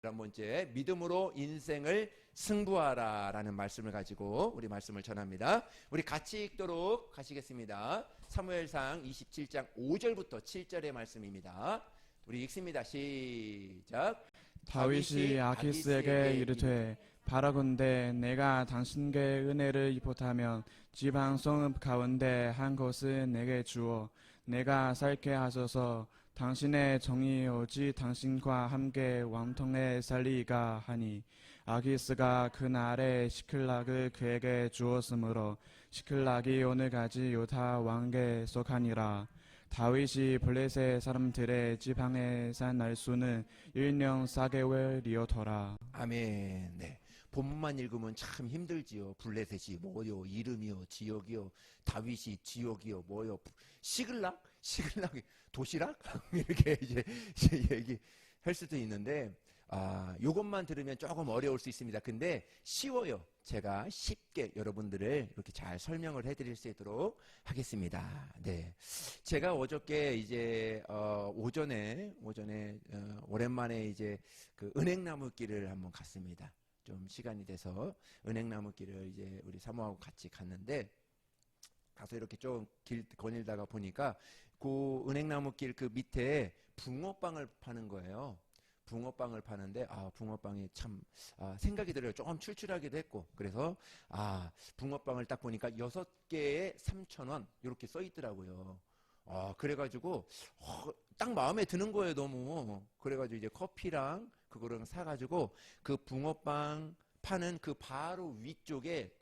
한 번째, 믿음으로 인생을 승부하라라는 말씀을 가지고 우리 말씀을 전합니다. 우리 같이 읽도록 하시겠습니다. 사무엘상 27장 5절부터 7절의 말씀입니다. 우리 읽습니다. 시작. 다윗이 아키스에게 이르되 바라건대 내가 당신께 은혜를 입었다면 지방 성읍 가운데 한 곳을 내게 주어 내가 살게 하소서. 당신의 정이 오직 당신과 함께 왕통에 살리가 하니 아기스가 그날에 시클락을 그에게 주었으므로 시클락이 오늘까지 유다 왕에게 속하니라. 다윗이 블레셋 사람들의 지방에 산 날수는 1년 4개월이었더라. 아멘. 네. 본문만 읽으면 참 힘들지요. 블레셋이 뭐요? 이름이요? 지역이요? 다윗이 지역이요? 뭐요? 시글락? 시글락이 도시락? 이렇게 이제 얘기할 수도 있는데, 요것만 들으면 조금 어려울 수 있습니다. 근데 쉬워요. 제가 쉽게 여러분들을 이렇게 잘 설명을 해드릴 수 있도록 하겠습니다. 네. 제가 어저께 이제, 오전에, 오랜만에 이제 그 은행나무길을 한번 갔습니다. 좀 시간이 돼서 은행나무길을 이제 우리 사모하고 같이 갔는데, 가서 이렇게 좀 길 거닐다가 보니까 그 은행나무길 그 밑에 붕어빵을 파는 거예요. 붕어빵을 파는데 붕어빵이 참 생각이 들어요. 조금 출출하기도 했고, 그래서 붕어빵을 딱 보니까 6개에 3,000원 이렇게 써 있더라고요. 그래가지고 딱 마음에 드는 거예요. 너무. 그래가지고 이제 커피랑 그거를 사가지고 그 붕어빵 파는 그 바로 위쪽에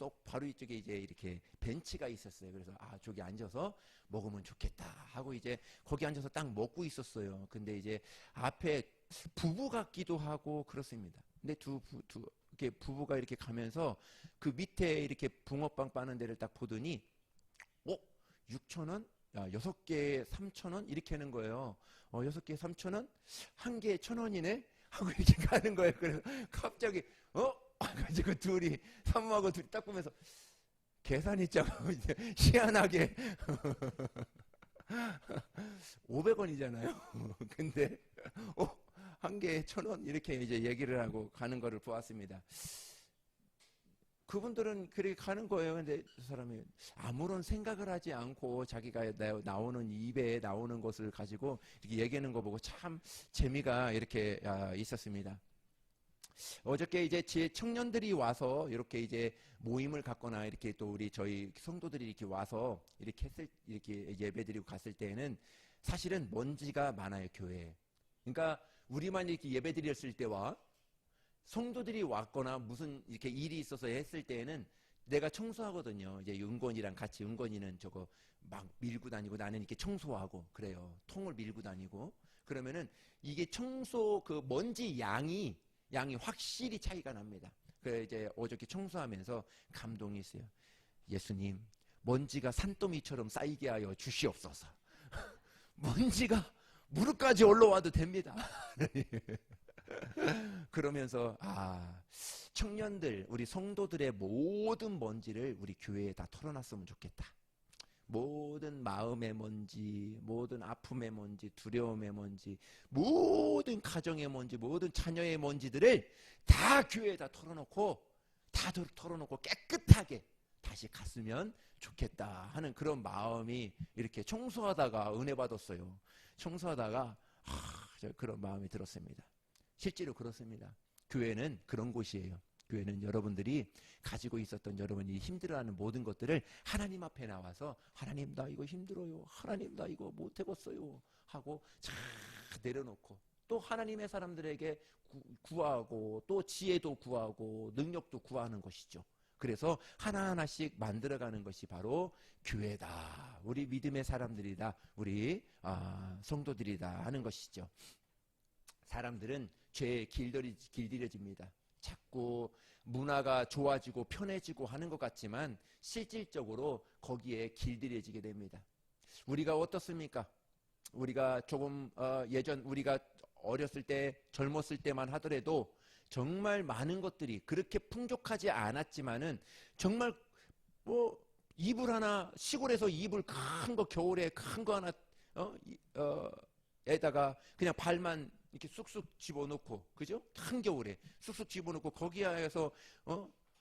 이제 이렇게 벤치가 있었어요. 그래서 저기 앉아서 먹으면 좋겠다 하고 이제 거기 앉아서 딱 먹고 있었어요. 근데 이제 앞에 부부 같기도 하고 그렇습니다. 근데 이렇게 부부가 이렇게 가면서 그 밑에 이렇게 붕어빵 파는 데를 딱 보더니 6,000원? 6개에 3,000원? 이렇게 하는 거예요. 6개에 3,000원? 한 개에 1,000원이네? 하고 이렇게 가는 거예요. 그래서 갑자기 가지고 사모하고 둘이 딱 보면서 계산이 짜고 이제 희한하게 500원이잖아요. 근데 한 개에 1,000원 이렇게 이제 얘기를 하고 가는 거를 보았습니다. 그분들은 그렇게 가는 거예요. 근데 그 사람이 아무런 생각을 하지 않고 자기가 나오는 입에 나오는 것을 가지고 이렇게 얘기하는 거 보고 참 재미가 이렇게 있었습니다. 어저께 이제 제 청년들이 와서 이렇게 이제 모임을 갖거나 이렇게 또 저희 성도들이 이렇게 와서 이렇게 예배드리고 갔을 때에는 사실은 먼지가 많아요, 교회에. 그러니까 우리만 이렇게 예배드렸을 때와 성도들이 왔거나 무슨 이렇게 일이 있어서 했을 때에는 내가 청소하거든요. 이제 은건이랑 같이 은건이는 저거 막 밀고 다니고 나는 이렇게 청소하고 그래요. 통을 밀고 다니고 그러면은 이게 청소 그 먼지 양이 확실히 차이가 납니다. 그래서 이제 어저께 청소하면서 감동이 있어요. 예수님, 먼지가 산더미처럼 쌓이게 하여 주시옵소서. 먼지가 무릎까지 올라와도 됩니다. 그러면서 청년들, 우리 성도들의 모든 먼지를 우리 교회에 다 털어놨으면 좋겠다. 모든 마음의 먼지, 모든 아픔의 먼지, 두려움의 먼지, 모든 가정의 먼지, 모든 자녀의 먼지들을 다 교회에다 털어놓고 깨끗하게 다시 갔으면 좋겠다 하는 그런 마음이 이렇게 청소하다가 은혜 받았어요. 청소하다가 그런 마음이 들었습니다. 실제로 그렇습니다. 교회는 그런 곳이에요. 교회는 여러분들이 가지고 있었던 여러분이 힘들어하는 모든 것들을 하나님 앞에 나와서 하나님 나 이거 힘들어요. 하나님 나 이거 못해봤어요. 하고 쫙 내려놓고 또 하나님의 사람들에게 구하고 또 지혜도 구하고 능력도 구하는 것이죠. 그래서 하나하나씩 만들어가는 것이 바로 교회다. 우리 믿음의 사람들이다. 우리 성도들이다 하는 것이죠. 사람들은 죄에 길들여집니다. 자꾸 문화가 좋아지고 편해지고 하는 것 같지만 실질적으로 거기에 길들여지게 됩니다. 우리가 어떻습니까? 우리가 조금 예전 우리가 어렸을 때 젊었을 때만 하더라도 정말 많은 것들이 그렇게 풍족하지 않았지만은 정말 이불 하나 시골에서 이불 큰 거 겨울에 큰 거 하나 에다가 그냥 발만 이렇게 쑥쑥 집어넣고, 그죠? 한겨울에 쑥쑥 집어넣고 거기에서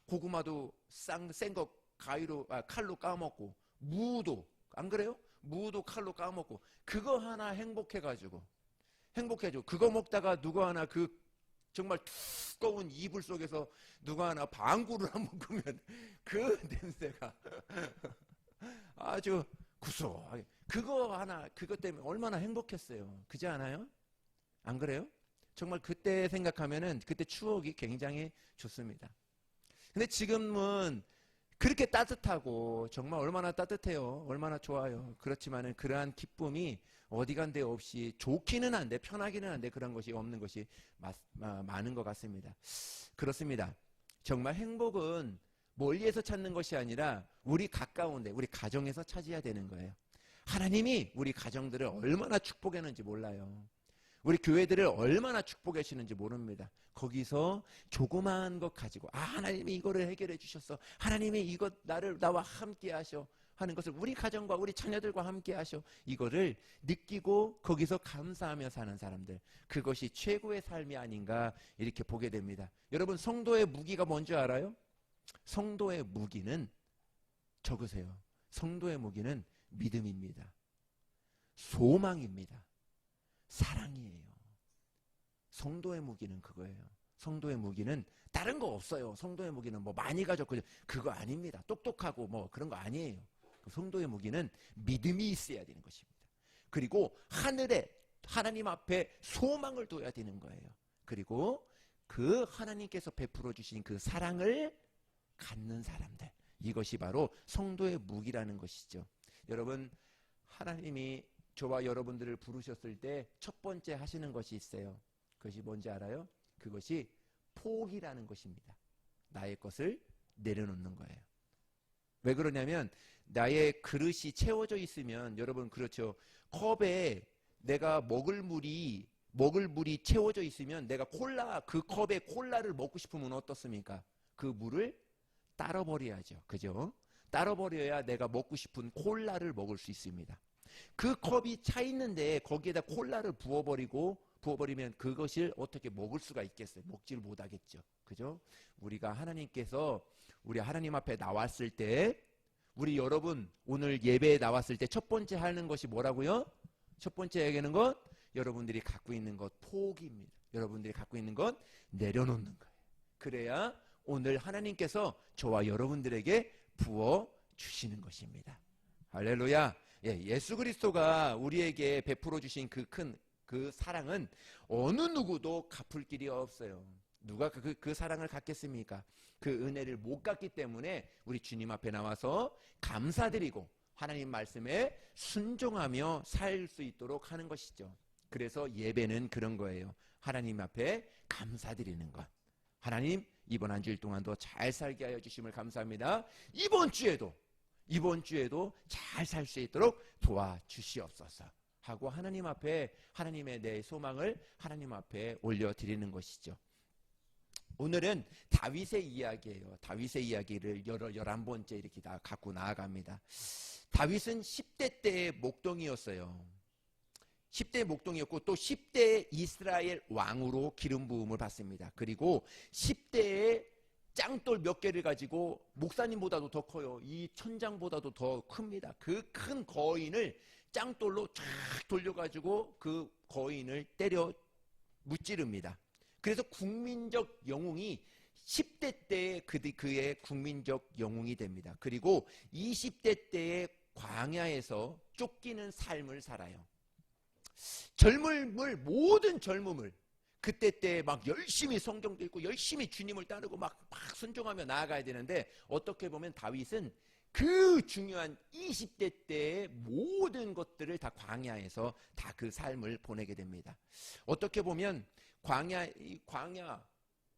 고구마도 센 거 칼로 까먹고, 무도 안 그래요? 무도 칼로 까먹고, 그거 하나 행복해가지고 그거 먹다가 누가 하나 그 정말 두꺼운 이불 속에서 누가 하나 방구를 한번 끄면 그 냄새가 아주 구수하게, 그것 때문에 얼마나 행복했어요. 그지 않아요? 안 그래요? 정말 그때 생각하면은 그때 추억이 굉장히 좋습니다. 근데 지금은 그렇게 따뜻하고 정말 얼마나 따뜻해요. 얼마나 좋아요. 그렇지만은 그러한 기쁨이 어디간데 없이, 좋기는 한데 편하기는 한데 그런 것이 없는 것이 많은 것 같습니다. 그렇습니다. 정말 행복은 멀리에서 찾는 것이 아니라 우리 가까운데, 우리 가정에서 찾아야 되는 거예요. 하나님이 우리 가정들을 얼마나 축복했는지 몰라요. 우리 교회들을 얼마나 축복하시는지 모릅니다. 거기서 조그마한 것 가지고, 하나님이 이거를 해결해 주셨어, 하나님이 이것 나와 함께 하셔 하는 것을 우리 가정과 우리 자녀들과 함께 하셔, 이거를 느끼고 거기서 감사하며 사는 사람들, 그것이 최고의 삶이 아닌가 이렇게 보게 됩니다. 여러분, 성도의 무기가 뭔지 알아요? 성도의 무기는, 적으세요. 성도의 무기는 믿음입니다. 소망입니다. 사랑이에요. 성도의 무기는 그거예요. 성도의 무기는 다른 거 없어요. 성도의 무기는 뭐 많이 가졌고 그거 아닙니다. 똑똑하고 뭐 그런 거 아니에요. 그 성도의 무기는 믿음이 있어야 되는 것입니다. 그리고 하늘에 하나님 앞에 소망을 둬야 되는 거예요. 그리고 그 하나님께서 베풀어 주신 그 사랑을 갖는 사람들, 이것이 바로 성도의 무기라는 것이죠. 여러분, 하나님이 저와 여러분들을 부르셨을 때 첫 번째 하시는 것이 있어요. 그것이 뭔지 알아요? 그것이 포기라는 것입니다. 나의 것을 내려놓는 거예요. 왜 그러냐면, 나의 그릇이 채워져 있으면, 여러분 그렇죠, 컵에 내가 먹을 물이 채워져 있으면 내가 그 컵에 콜라를 먹고 싶으면 어떻습니까? 그 물을 따라 버려야죠. 그죠? 따라 버려야 내가 먹고 싶은 콜라를 먹을 수 있습니다. 그 컵이 차 있는데 거기에다 콜라를 부어버리면 그것을 어떻게 먹을 수가 있겠어요? 먹지를 못하겠죠. 그죠? 우리가 우리 하나님 앞에 나왔을 때, 우리 여러분 오늘 예배에 나왔을 때 첫 번째 하는 것이 뭐라고요? 첫 번째 얘기하는 것, 여러분들이 갖고 있는 것 포기입니다. 여러분들이 갖고 있는 것 내려놓는 거예요. 그래야 오늘 하나님께서 저와 여러분들에게 부어 주시는 것입니다. 할렐루야. 예수 그리스도가 우리에게 베풀어 주신 그 사랑은 어느 누구도 갚을 길이 없어요. 누가 그 사랑을 갖겠습니까? 그 은혜를 못 갖기 때문에 우리 주님 앞에 나와서 감사드리고 하나님 말씀에 순종하며 살 수 있도록 하는 것이죠. 그래서 예배는 그런 거예요. 하나님 앞에 감사드리는 것. 하나님, 이번 한 주일 동안도 잘 살게 하여 주심을 감사합니다. 이번 주에도 잘 살 수 있도록 도와주시옵소서 하고 하나님 앞에, 하나님의 내 소망을 하나님 앞에 올려드리는 것이죠. 오늘은 다윗의 이야기예요. 다윗의 이야기를 11번째 이렇게 다 갖고 나아갑니다. 다윗은 10대 때의 목동이었어요. 10대 목동이었고, 또 10대 이스라엘 왕으로 기름 부음을 받습니다. 그리고 10대에 짱돌 몇 개를 가지고, 목사님보다도 더 커요. 이 천장보다도 더 큽니다. 그 큰 거인을 짱돌로 쫙 돌려가지고 그 거인을 때려 무찌릅니다. 그래서 국민적 영웅이 10대 때에 그의 국민적 영웅이 됩니다. 그리고 20대 때의 광야에서 쫓기는 삶을 살아요. 모든 젊음을 그때 때 막 열심히 성경도 읽고 열심히 주님을 따르고 막 순종하며 나아가야 되는데, 어떻게 보면 다윗은 그 중요한 20대 때의 모든 것들을 다 광야에서 다 그 삶을 보내게 됩니다. 어떻게 보면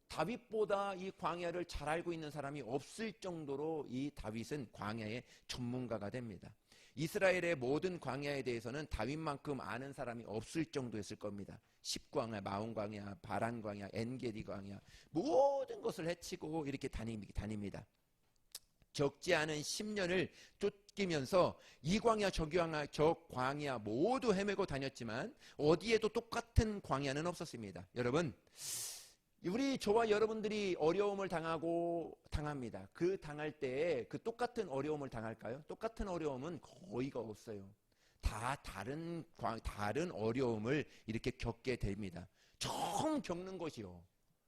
다윗보다 이 광야를 잘 알고 있는 사람이 없을 정도로 이 다윗은 광야의 전문가가 됩니다. 이스라엘의 모든 광야에 대해서는 다윗만큼 아는 사람이 없을 정도였을 겁니다. 10광야, 마온광야, 바란광야, 엔게디 광야, 모든 것을 헤치고 이렇게 다닙니다. 적지 않은 10년을 쫓기면서 이 광야 저 광야 저 광야 모두 헤매고 다녔지만 어디에도 똑같은 광야는 없었습니다. 여러분, 우리 저와 여러분들이 어려움을 당합니다. 그 당할 때에 그 똑같은 어려움을 당할까요? 똑같은 어려움은 거의가 없어요. 다 다른 어려움을 이렇게 겪게 됩니다. 처음 겪는 것이요.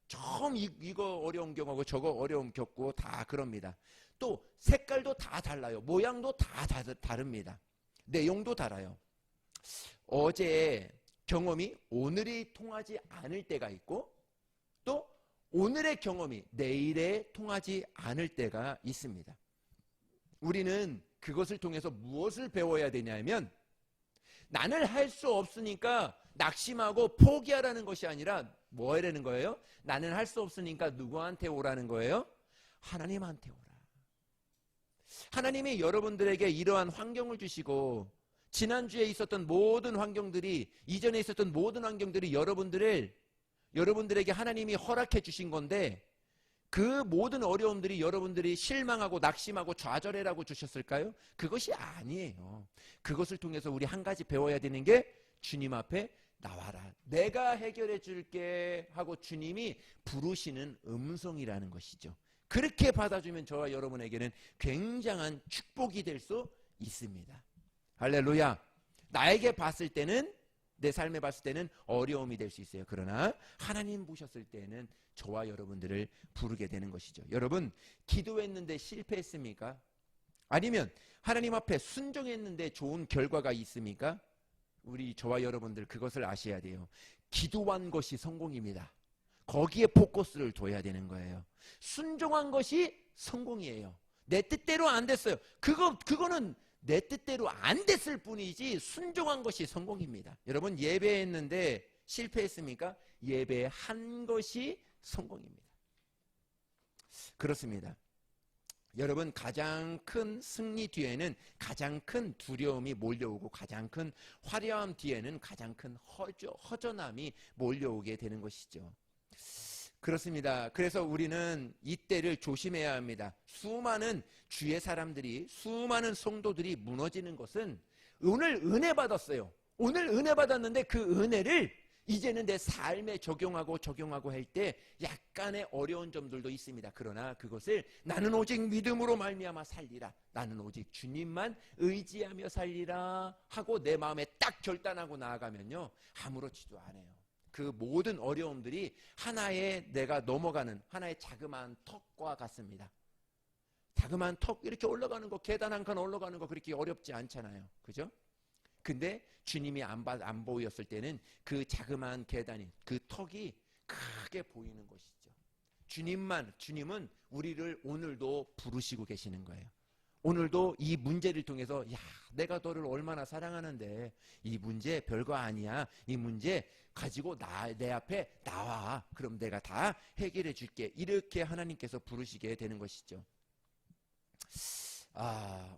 처음 이거 어려움 겪고 저거 어려움 겪고 다 그럽니다. 또 색깔도 다 달라요. 모양도 다 다릅니다. 내용도 달라요. 어제의 경험이 오늘이 통하지 않을 때가 있고 또 오늘의 경험이 내일에 통하지 않을 때가 있습니다. 우리는 그것을 통해서 무엇을 배워야 되냐면 나는 할 수 없으니까 낙심하고 포기하라는 것이 아니라 뭐 하라는 거예요? 나는 할 수 없으니까 누구한테 오라는 거예요? 하나님한테 오라. 하나님이 여러분들에게 이러한 환경을 주시고 지난주에 있었던 모든 환경들이 이전에 있었던 모든 환경들이 여러분들에게 하나님이 허락해 주신 건데 그 모든 어려움들이 여러분들이 실망하고 낙심하고 좌절해라고 주셨을까요? 그것이 아니에요. 그것을 통해서 우리 한 가지 배워야 되는 게 주님 앞에 나와라. 내가 해결해 줄게 하고 주님이 부르시는 음성이라는 것이죠. 그렇게 받아주면 저와 여러분에게는 굉장한 축복이 될 수 있습니다. 할렐루야. 나에게 봤을 때는 내 삶에 봤을 때는 어려움이 될 수 있어요. 그러나 하나님 보셨을 때는 저와 여러분들을 부르게 되는 것이죠. 여러분, 기도했는데 실패했습니까? 아니면 하나님 앞에 순종했는데 좋은 결과가 있습니까? 우리 저와 여러분들 그것을 아셔야 돼요. 기도한 것이 성공입니다. 거기에 포커스를 둬야 되는 거예요. 순종한 것이 성공이에요. 내 뜻대로 안 됐어요. 그거는 내 뜻대로 안 됐을 뿐이지 순종한 것이 성공입니다. 여러분, 예배했는데 실패했습니까? 예배한 것이 성공입니다. 그렇습니다. 여러분, 가장 큰 승리 뒤에는 가장 큰 두려움이 몰려오고 가장 큰 화려함 뒤에는 가장 큰 허전함이 몰려오게 되는 것이죠. 그렇습니다. 그래서 우리는 이때를 조심해야 합니다. 수많은 주의 사람들이, 수많은 성도들이 무너지는 것은 오늘 은혜 받았어요. 오늘 은혜 받았는데 그 은혜를 이제는 내 삶에 적용하고 할 때 약간의 어려운 점들도 있습니다. 그러나 그것을 나는 오직 믿음으로 말미암아 살리라. 나는 오직 주님만 의지하며 살리라 하고 내 마음에 딱 결단하고 나아가면요, 아무렇지도 않아요. 그 모든 어려움들이 하나의 내가 넘어가는 하나의 자그마한 턱과 같습니다. 자그마한 턱 이렇게 올라가는 거, 계단 한 칸 올라가는 거 그렇게 어렵지 않잖아요. 그죠? 근데 주님이 안 보였을 때는 그 자그마한 계단이, 그 턱이 크게 보이는 것이죠. 주님은 우리를 오늘도 부르시고 계시는 거예요. 오늘도 이 문제를 통해서 야, 내가 너를 얼마나 사랑하는데 이 문제 별거 아니야. 이 문제 가지고 내 앞에 나와. 그럼 내가 다 해결해 줄게. 이렇게 하나님께서 부르시게 되는 것이죠.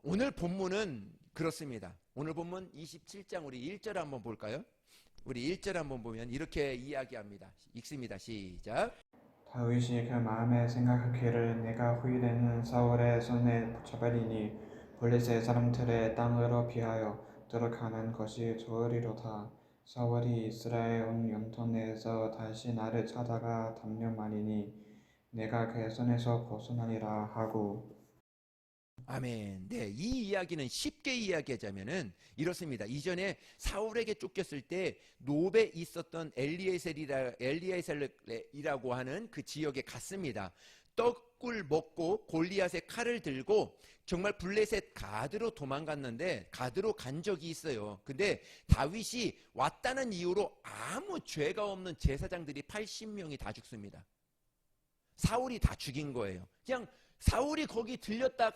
오늘 본문은 그렇습니다. 오늘 본문 27장 우리 1절 한번 볼까요? 우리 1절 한번 보면 이렇게 이야기합니다. 읽습니다. 시작. 다윗이 그 마음에 생각하기를 내가 후일에는 사울의 손에 붙여버리니 블레셋 사람들의 땅으로 피하여 들어가는 것이 좋으리로다. 사울이 이스라엘 온 영토내에서 다시 나를 찾아가 담력하리니 내가 그의 손에서 벗어나리라 하고. 아멘. 네, 이 이야기는 쉽게 이야기하자면은 이렇습니다. 이전에 사울에게 쫓겼을 때 노베에 있었던 엘리에셀이라고 하는 그 지역에 갔습니다. 떡을 먹고 골리앗의 칼을 들고 정말 블레셋 가드로 도망갔는데 가드로 간 적이 있어요. 근데 다윗이 왔다는 이유로 아무 죄가 없는 제사장들이 80명이 다 죽습니다. 사울이 다 죽인 거예요. 그냥 사울이 거기 들렸다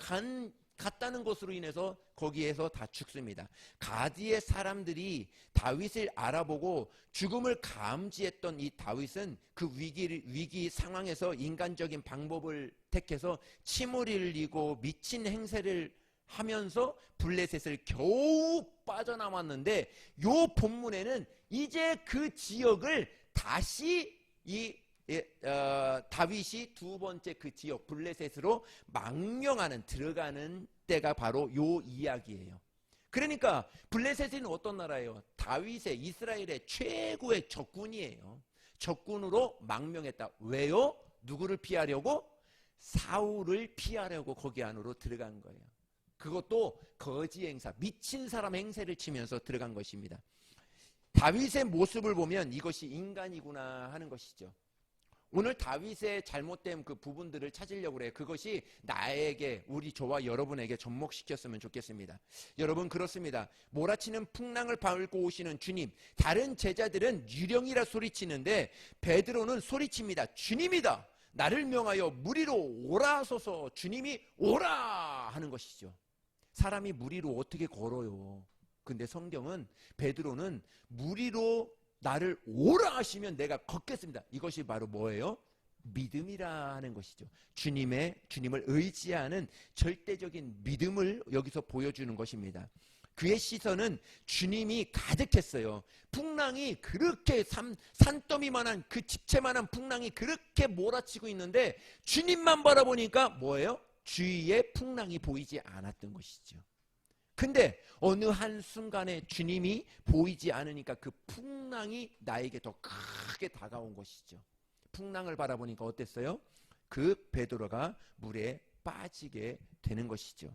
갔다는 것으로 인해서 거기에서 다 죽습니다. 가드의 사람들이 다윗을 알아보고 죽음을 감지했던 이 다윗은 그 위기 상황에서 인간적인 방법을 택해서 침을 흘리고 미친 행세를 하면서 블레셋을 겨우 빠져나왔는데 요 본문에는 이제 그 지역을 다시 이 다윗이 두 번째 그 지역 블레셋으로 망명하는 들어가는 때가 바로 요 이야기예요. 그러니까 블레셋은 어떤 나라예요? 다윗의 이스라엘의 최고의 적군이에요. 적군으로 망명했다. 왜요? 누구를 피하려고? 사울을 피하려고 거기 안으로 들어간 거예요. 그것도 거지 행사, 미친 사람 행세를 치면서 들어간 것입니다. 다윗의 모습을 보면 이것이 인간이구나 하는 것이죠. 오늘 다윗의 잘못된 그 부분들을 찾으려고 그래요. 그것이 나에게, 저와 여러분에게 접목시켰으면 좋겠습니다. 여러분, 그렇습니다. 몰아치는 풍랑을 밟고 오시는 주님, 다른 제자들은 유령이라 소리치는데 베드로는 소리칩니다. 주님이다. 나를 명하여 물 위로 오라 하소서. 주님이 오라 하는 것이죠. 사람이 물 위로 어떻게 걸어요? 근데 성경은 베드로는 물 위로 나를 오라 하시면 내가 걷겠습니다. 이것이 바로 뭐예요? 믿음이라 하는 것이죠. 주님을 의지하는 절대적인 믿음을 여기서 보여주는 것입니다. 그의 시선은 주님이 가득했어요. 풍랑이 그렇게 산더미만한 그 집채만한 풍랑이 그렇게 몰아치고 있는데 주님만 바라보니까 뭐예요? 주위에 풍랑이 보이지 않았던 것이죠. 근데 어느 한순간에 주님이 보이지 않으니까 그 풍랑이 나에게 더 크게 다가온 것이죠. 풍랑을 바라보니까 어땠어요? 그 베드로가 물에 빠지게 되는 것이죠.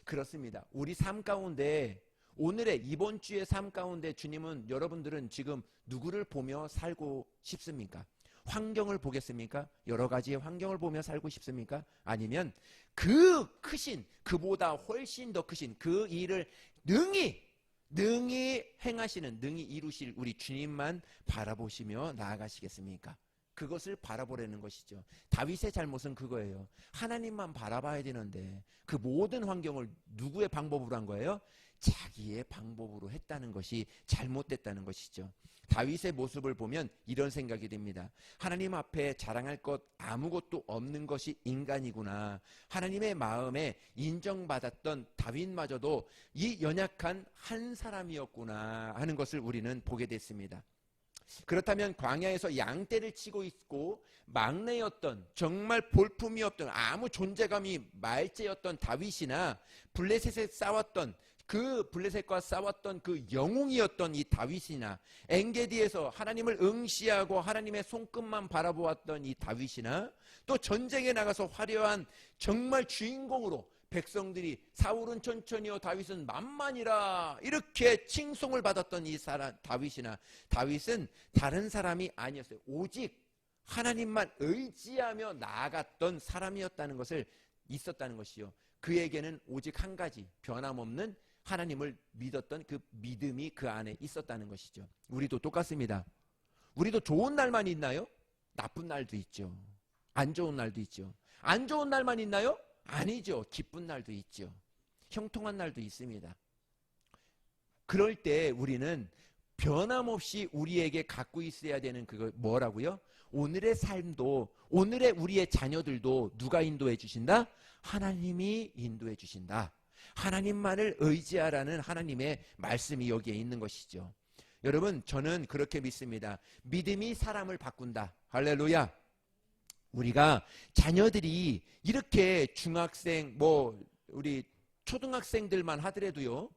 그렇습니다. 우리 삶 가운데, 오늘의 이번 주의 삶 가운데 주님은, 여러분들은 지금 누구를 보며 살고 싶습니까? 환경을 보겠습니까? 여러 가지의 환경을 보며 살고 싶습니까? 아니면 그 크신, 그보다 훨씬 더 크신 그 일을 능히 행하시는, 능히 이루실 우리 주님만 바라보시며 나아가시겠습니까? 그것을 바라보라는 것이죠. 다윗의 잘못은 그거예요. 하나님만 바라봐야 되는데 그 모든 환경을 누구의 방법으로 한 거예요? 자기의 방법으로 했다는 것이 잘못됐다는 것이죠. 다윗의 모습을 보면 이런 생각이 듭니다. 하나님 앞에 자랑할 것 아무것도 없는 것이 인간이구나. 하나님의 마음에 인정받았던 다윗마저도 이 연약한 한 사람이었구나 하는 것을 우리는 보게 됐습니다. 그렇다면 광야에서 양떼를 치고 있고 막내였던, 정말 볼품이 없던, 아무 존재감이 말째였던 다윗이나 블레셋과 싸웠던 그 영웅이었던 이 다윗이나, 엔게디에서 하나님을 응시하고 하나님의 손끝만 바라보았던 이 다윗이나, 또 전쟁에 나가서 화려한 정말 주인공으로 백성들이 사울은 천천히요 다윗은 만만이라 이렇게 칭송을 받았던 이 사람 다윗이나, 다윗은 다른 사람이 아니었어요. 오직 하나님만 의지하며 나아갔던 사람이었다는 것을 있었다는 것이요. 그에게는 오직 한 가지 변함없는 하나님을 믿었던 그 믿음이 그 안에 있었다는 것이죠. 우리도 똑같습니다. 우리도 좋은 날만 있나요? 나쁜 날도 있죠. 안 좋은 날도 있죠. 안 좋은 날만 있나요? 아니죠. 기쁜 날도 있죠. 형통한 날도 있습니다. 그럴 때 우리는 변함없이 우리에게 갖고 있어야 되는 그거 뭐라고요? 오늘의 삶도, 오늘의 우리의 자녀들도 누가 인도해 주신다? 하나님이 인도해 주신다. 하나님만을 의지하라는 하나님의 말씀이 여기에 있는 것이죠. 여러분, 저는 그렇게 믿습니다. 믿음이 사람을 바꾼다. 할렐루야. 우리가 자녀들이 이렇게 중학생, 우리 초등학생들만 하더라도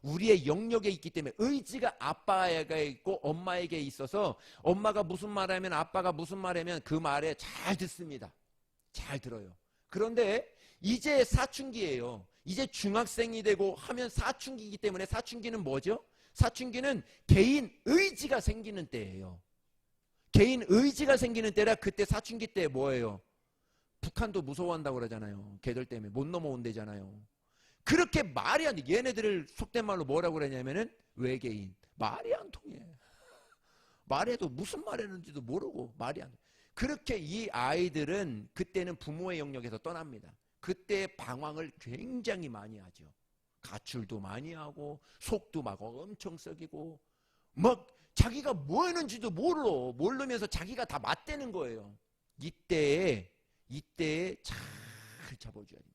우리의 영역에 있기 때문에 의지가 아빠에게 있고 엄마에게 있어서 엄마가 무슨 말하면 아빠가 무슨 말하면 그 말에 잘 듣습니다. 잘 들어요. 그런데 이제 사춘기예요. 이제 중학생이 되고 하면 사춘기이기 때문에, 사춘기는 뭐죠? 사춘기는 개인 의지가 생기는 때예요. 개인 의지가 생기는 때라. 그때 사춘기 때 뭐예요? 북한도 무서워한다고 그러잖아요. 걔들 때문에 못 넘어온대잖아요. 그렇게 말이 안 돼. 얘네들을 속된 말로 뭐라고 그러냐면은 외계인. 말이 안 통해. 말해도 무슨 말 했는지도 모르고 말이 안 돼. 그렇게 이 아이들은 그때는 부모의 영역에서 떠납니다. 그때 방황을 굉장히 많이 하죠. 가출도 많이 하고 속도 막 엄청 썩이고 막 자기가 뭐 했는지도 모르면서 자기가 다 맞대는 거예요. 이때에 잘 잡아줘야 됩니다.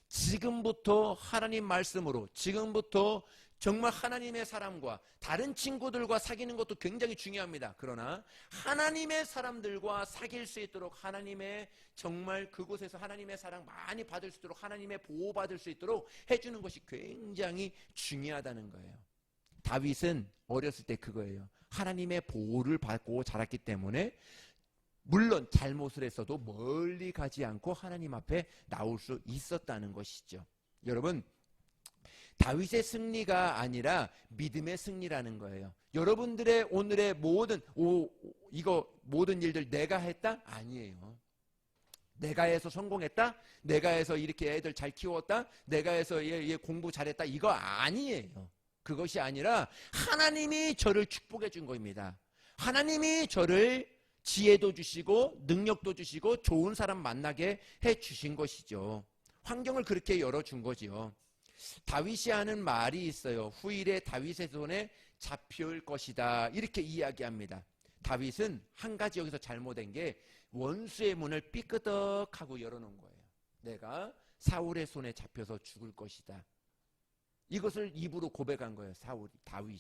지금부터 하나님 말씀으로, 지금부터 정말 하나님의 사람과 다른 친구들과 사귀는 것도 굉장히 중요합니다. 그러나 하나님의 사람들과 사귈 수 있도록 하나님의 정말 그곳에서 하나님의 사랑 많이 받을 수 있도록 하나님의 보호받을 수 있도록 해주는 것이 굉장히 중요하다는 거예요. 다윗은 어렸을 때 그거예요. 하나님의 보호를 받고 자랐기 때문에 물론 잘못을 했어도 멀리 가지 않고 하나님 앞에 나올 수 있었다는 것이죠. 여러분, 다윗의 승리가 아니라 믿음의 승리라는 거예요. 여러분들의 오늘의 모든 모든 일들 내가 했다? 아니에요. 내가 해서 성공했다? 내가 해서 이렇게 애들 잘 키웠다? 내가 해서 얘 공부 잘했다? 이거 아니에요. 그것이 아니라 하나님이 저를 축복해 준 겁니다. 하나님이 저를 지혜도 주시고 능력도 주시고 좋은 사람 만나게 해 주신 것이죠. 환경을 그렇게 열어준 거지요. 다윗이 하는 말이 있어요. 후일에 다윗의 손에 잡힐 것이다. 이렇게 이야기합니다. 다윗은 한 가지 여기서 잘못된 게 원수의 문을 삐끄덕하고 열어놓은 거예요. 내가 사울의 손에 잡혀서 죽을 것이다. 이것을 입으로 고백한 거예요. 다윗이.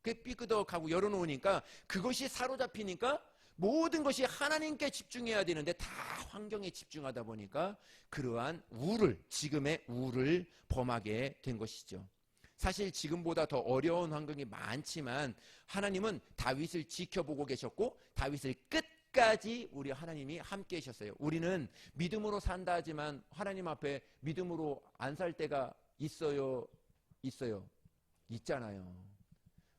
그 삐끄덕하고 열어놓으니까 그것이 사로잡히니까 모든 것이 하나님께 집중해야 되는데 다 환경에 집중하다 보니까 그러한 지금의 우를 범하게 된 것이죠. 사실 지금보다 더 어려운 환경이 많지만 하나님은 다윗을 지켜보고 계셨고 다윗을 끝까지 우리 하나님이 함께 하셨어요. 우리는 믿음으로 산다 하지만 하나님 앞에 믿음으로 안 살 때가 있어요? 있잖아요.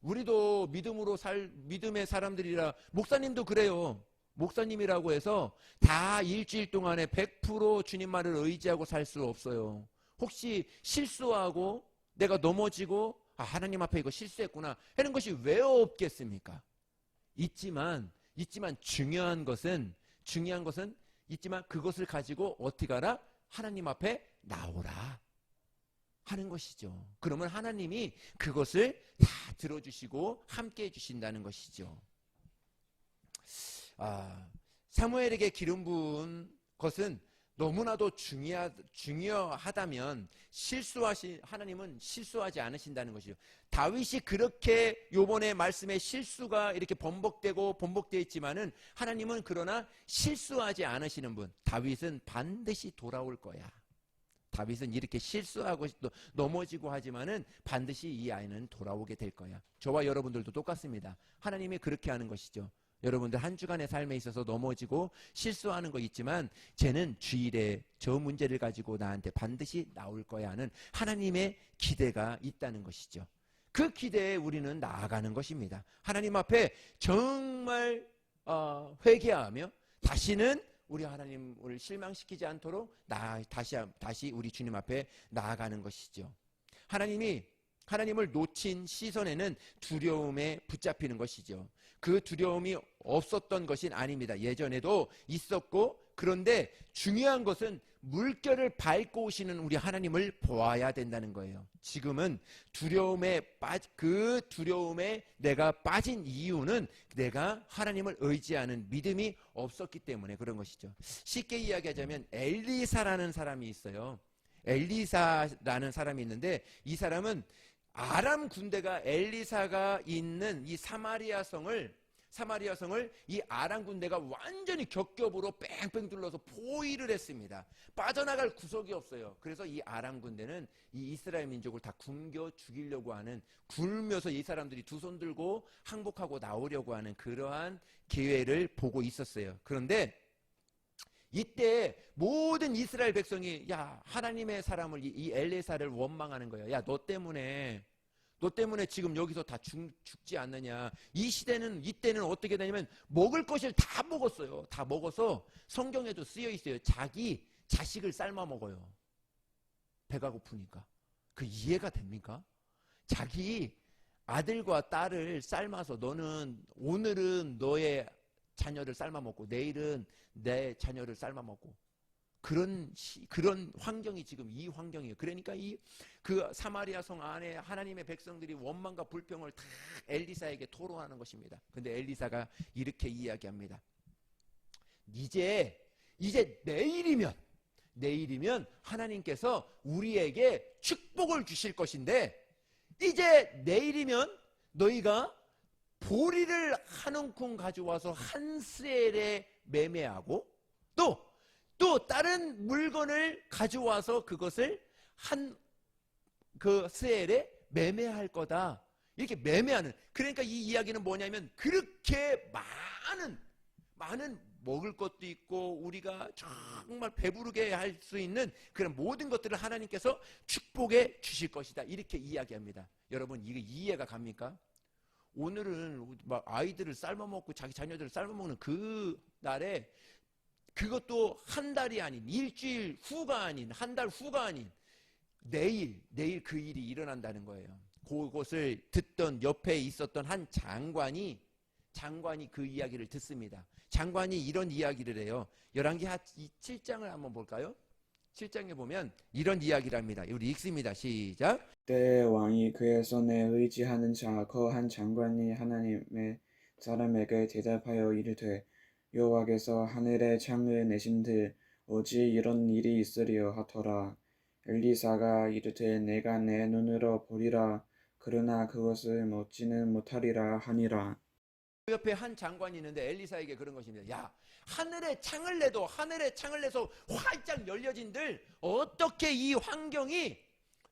우리도 믿음의 사람들이라, 목사님도 그래요. 목사님이라고 해서 다 일주일 동안에 100% 주님 말을 의지하고 살 수 없어요. 혹시 실수하고 내가 넘어지고 하나님 앞에 이거 실수했구나 하는 것이 왜 없겠습니까? 있지만 중요한 것은 있지만 그것을 가지고 어떻게 하라? 하나님 앞에 나오라 하는 것이죠. 그러면 하나님이 그것을 다 들어주시고 함께 해주신다는 것이죠. 사무엘에게 기름 부은 것은 너무나도 중요하다면 하나님은 실수하지 않으신다는 것이죠. 다윗이 그렇게 요번에 말씀에 실수가 이렇게 번복되어 있지만은 하나님은 그러나 실수하지 않으시는 분. 다윗은 반드시 돌아올 거야. 다윗은 이렇게 실수하고 넘어지고 하지만은 반드시 이 아이는 돌아오게 될 거야. 저와 여러분들도 똑같습니다. 하나님이 그렇게 하는 것이죠. 여러분들 한 주간의 삶에 있어서 넘어지고 실수하는 거 있지만 쟤는 주일에 저 문제를 가지고 나한테 반드시 나올 거야 하는 하나님의 기대가 있다는 것이죠. 그 기대에 우리는 나아가는 것입니다. 하나님 앞에 정말 회개하며 다시는 우리 하나님을 실망시키지 않도록 다시 우리 주님 앞에 나아가는 것이죠. 하나님을 놓친 시선에는 두려움에 붙잡히는 것이죠. 그 두려움이 없었던 것은 아닙니다. 예전에도 있었고, 그런데 중요한 것은 물결을 밟고 오시는 우리 하나님을 보아야 된다는 거예요. 지금은 그 두려움에 내가 빠진 이유는 내가 하나님을 의지하는 믿음이 없었기 때문에 그런 것이죠. 쉽게 이야기하자면 엘리사라는 사람이 있어요. 엘리사라는 사람이 있는데 이 사람은 아람 군대가 엘리사가 있는 이 사마리아 성을 이 아람 군대가 완전히 겹겹으로 뺑뺑 둘러서 포위를 했습니다. 빠져나갈 구석이 없어요. 그래서 이 아람 군대는 이 이스라엘 민족을 다 굶겨 죽이려고 하는, 굶면서 이 사람들이 두 손 들고 항복하고 나오려고 하는 그러한 기회를 보고 있었어요. 그런데 이때 모든 이스라엘 백성이 하나님의 사람을 이 엘리사를 원망하는 거예요. 너 때문에 지금 여기서 다 죽지 않느냐. 이때는 어떻게 되냐면 먹을 것을 다 먹었어요. 다 먹어서 성경에도 쓰여 있어요. 자기 자식을 삶아 먹어요. 배가 고프니까. 그 이해가 됩니까? 자기 아들과 딸을 삶아서 오늘은 너의 자녀를 삶아 먹고 내일은 내 자녀를 삶아 먹고 그런 환경이 지금 이 환경이에요. 그러니까 그 사마리아 성 안에 하나님의 백성들이 원망과 불평을 다 엘리사에게 토로하는 것입니다. 근데 엘리사가 이렇게 이야기합니다. 이제 내일이면 하나님께서 우리에게 축복을 주실 것인데 이제 내일이면 너희가 보리를 한 움큼 가져와서 한 스엘에 매매하고 또 다른 물건을 가져와서 그것을 한 그 스엘에 매매할 거다. 이렇게 매매하는. 그러니까 이 이야기는 뭐냐면 그렇게 많은 먹을 것도 있고 우리가 정말 배부르게 할 수 있는 그런 모든 것들을 하나님께서 축복해 주실 것이다. 이렇게 이야기합니다. 여러분 이게 이해가 갑니까? 오늘은 막 아이들을 삶아먹고 자기 자녀들을 삶아먹는 그 날에 그것도 한 달이 아닌 일주일 후가 아닌 한 달 후가 아닌 내일 그 일이 일어난다는 거예요. 그것을 듣던 옆에 있었던 한 장관이 그 이야기를 듣습니다. 장관이 이런 이야기를 해요. 열왕기 7장을 한번 볼까요? 7장에 보면 이런 이야기를 합니다. 우리 읽습니다. 시작. 때에 왕이 그의 손에 의지하는 자 그 한 장관이 하나님의 사람에게 대답하여 이르되 여호와께서 하늘의 창을 내신들 어찌 이런 일이 있으리요 하더라. 엘리사가 이르되 내가 내 눈으로 보리라 그러나 그것을 먹지는 못하리라 하니라. 그 옆에 한 장관이 있는데 엘리사에게 그런 것입니다. 야, 하늘의 창을 내서 활짝 열려진들 어떻게 이 환경이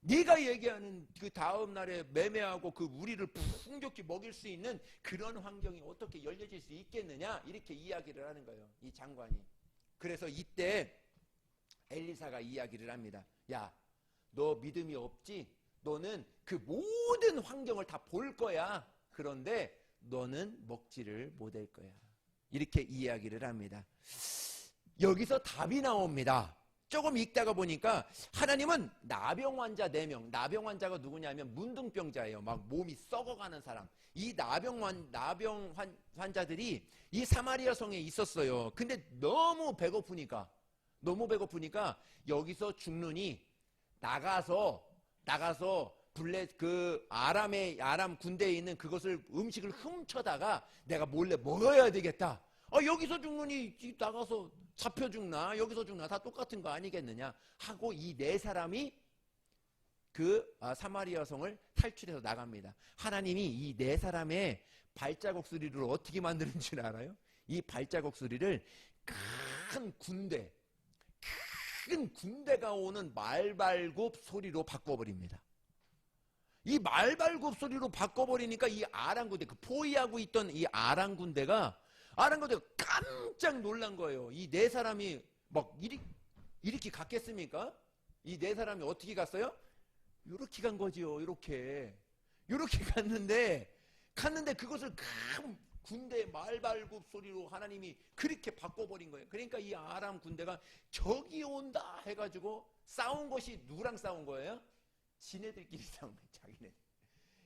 네가 얘기하는 그 다음 날에 매매하고 그 우리를 풍족히 먹일 수 있는 그런 환경이 어떻게 열려질 수 있겠느냐 이렇게 이야기를 하는 거예요. 이 장관이. 그래서 이때 엘리사가 이야기를 합니다. 야, 너 믿음이 없지? 너는 그 모든 환경을 다 볼 거야. 그런데 너는 먹지를 못할 거야. 이렇게 이야기를 합니다. 여기서 답이 나옵니다. 조금 읽다가 보니까 하나님은 나병 환자 4명, 나병 환자가 누구냐면 문둥병자예요. 막 몸이 썩어가는 사람. 이 나병 환자들이 이 사마리아 성에 있었어요. 근데 너무 배고프니까 여기서 죽느니 나가서 아람 군대에 있는 그것을 음식을 훔쳐다가 내가 몰래 먹어야 되겠다. 여기서 죽느니 나가서 잡혀 죽나 여기서 죽나 다 똑같은 거 아니겠느냐 하고 이 4사람이 사마리아 성을 탈출해서 나갑니다. 하나님이 이 4사람의 발자국 소리를 어떻게 만드는 줄 알아요? 이 발자국 소리를 큰 군대가 오는 말발굽 소리로 바꿔버립니다. 이 말발굽 소리로 바꿔버리니까 이 아람 군대, 포위하고 있던 이 아람 군대가 깜짝 놀란 거예요. 이 4사람이 막 이렇게 갔겠습니까? 이 4사람이 어떻게 갔어요? 이렇게 간 거지요. 이렇게 갔는데 그것을 큰 군대 말발굽 소리로 하나님이 그렇게 바꿔버린 거예요. 그러니까 이 아람 군대가 적이 온다 해가지고 싸운 것이 누구랑 싸운 거예요? 지네들끼리 싸운 거예요.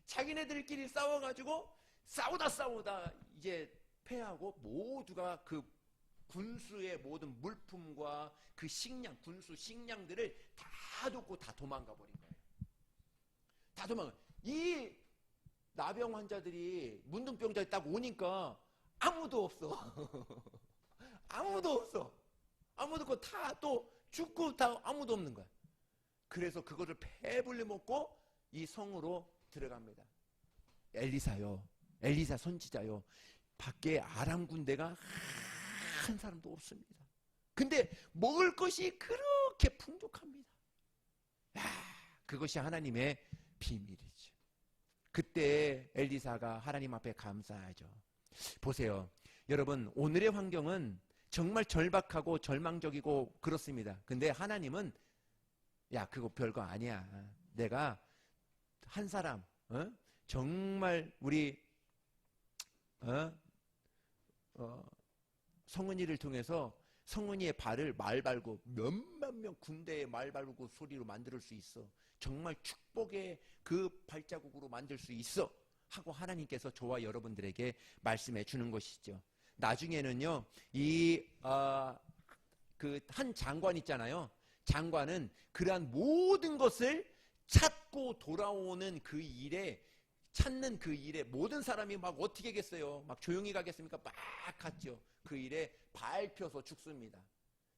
자기네들끼리 싸워가지고 싸우다 이제 패하고 모두가 그 군수의 모든 물품과 그 군수 식량들을 다 놓고 다 도망가 버린 거예요. 다 도망가. 이 나병 환자들이 문둥병자에 딱 오니까 아무도 없어. 아무도 없고 다 또 죽고 다 아무도 없는 거야. 그래서 그것을 배불리 먹고 이 성으로 들어갑니다. 엘리사 선지자요. 밖에 아람 군대가 한 사람도 없습니다. 근데 먹을 것이 그렇게 풍족합니다. 그것이 하나님의 비밀이죠. 그때 엘리사가 하나님 앞에 감사하죠. 보세요. 여러분, 오늘의 환경은 정말 절박하고 절망적이고 그렇습니다. 근데 하나님은 그거 별거 아니야. 내가 한 사람, 정말 우리 성은이를 통해서 성은이의 발을 말발굽 몇만 명 군대의 말발굽 소리로 만들 수 있어. 정말 축복의 그 발자국으로 만들 수 있어 하고 하나님께서 저와 여러분들에게 말씀해 주는 것이죠. 나중에는요, 그 한 장관 있잖아요. 장관은 그러한 모든 것을 찾고 돌아오는 그 일에 찾는 그 일에 모든 사람이 막 어떻게 하겠어요? 막 조용히 가겠습니까? 막 갔죠. 그 일에 밟혀서 죽습니다.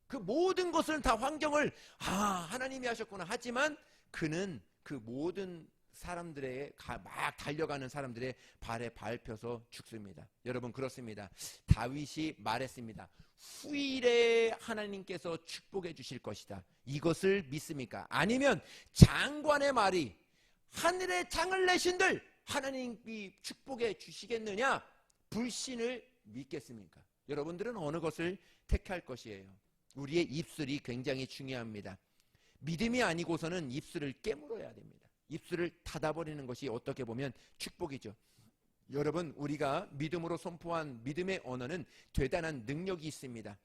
그 모든 것은 다 환경을 하나님이 하셨구나 하지만 그는 그 모든 사람들의 막 달려가는 사람들의 발에 밟혀서 죽습니다. 여러분 그렇습니다. 다윗이 말했습니다. 후일에 하나님께서 축복해 주실 것이다. 이것을 믿습니까? 아니면 장관의 말이 하늘에 장을 내신들 하나님이 축복해 주시겠느냐? 불신을 믿겠습니까? 여러분들은 어느 것을 택할 것이에요? 우리의 입술이 굉장히 중요합니다. 믿음이 아니고서는 입술을 깨물어야 됩니다. 입술을 닫아버리는 것이 어떻게 보면 축복이죠. 여러분 우리가 믿음으로 선포한 믿음의 언어는 대단한 능력이 있습니다.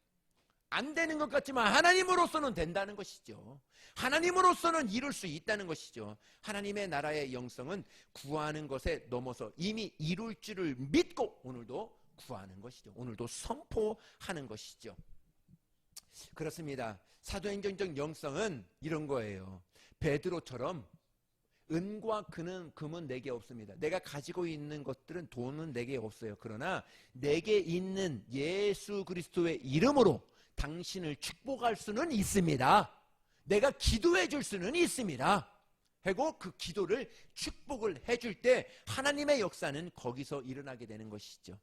안 되는 것 같지만 하나님으로서는 된다는 것이죠. 하나님으로서는 이룰 수 있다는 것이죠. 하나님의 나라의 영성은 구하는 것에 넘어서 이미 이룰 줄을 믿고 오늘도 구하는 것이죠. 오늘도 선포하는 것이죠. 그렇습니다. 사도행전적 영성은 이런 거예요. 베드로처럼 은과 금은 내게 없습니다. 내가 가지고 있는 것들은 돈은 내게 없어요. 그러나 내게 있는 예수 그리스도의 이름으로 당신을 축복할 수는 있습니다. 내가 기도해 줄 수는 있습니다. 하고 그 기도를 축복을 해줄 때 하나님의 역사는 거기서 일어나게 되는 것이죠.